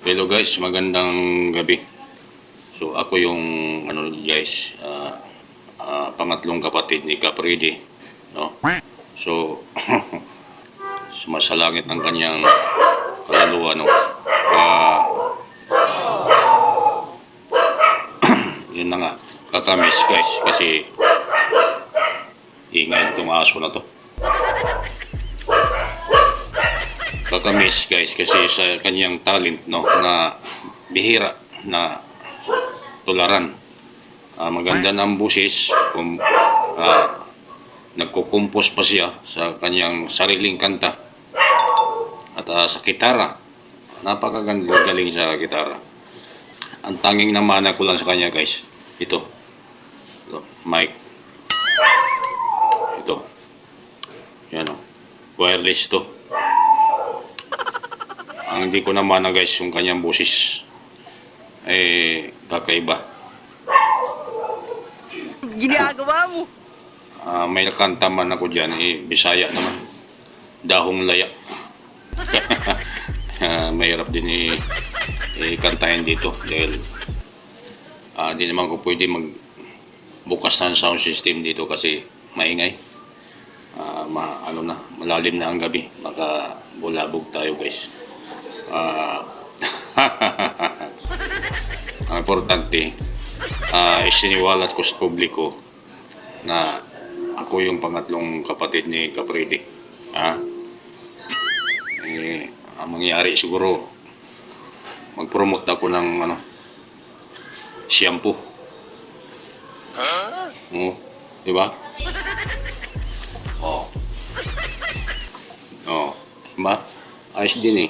Hello guys, magandang gabi. So ako yung guys, pangatlong kapatid ni Capridi, no? So sumasalangit ang kanyang kaluluwa, no? Yun na nga, kakamiss guys kasi ingay itong aso na to. Kakamiss guys kasi sa kanyang talent, no, na bihira na tularan. Maganda na ang busis, nagkukumpos pa siya sa kanyang sariling kanta. At sa gitara, napakagaling sa gitara. Ang tanging namana ko lang sa kanya guys, ito mic. Ito. Yan o. Wireless to. Ang hindi ko namana guys, yung kanyang busis. Kakaiba. Ginagawa mo? May kanta man ako dyan, Bisaya naman. Dahong Laya. Mahirap din kantahin dito dahil di naman ko pwede magbukas ng sound system dito kasi maingay. Malalim na ang gabi. Baka bulabog tayo guys. Ang importante, isiniwalat ko sa publiko na ako yung pangatlong kapatid ni Capridi. Ang mangyari siguro, mag-promote ako ng shampoo. Di ba? Diba? Ayos din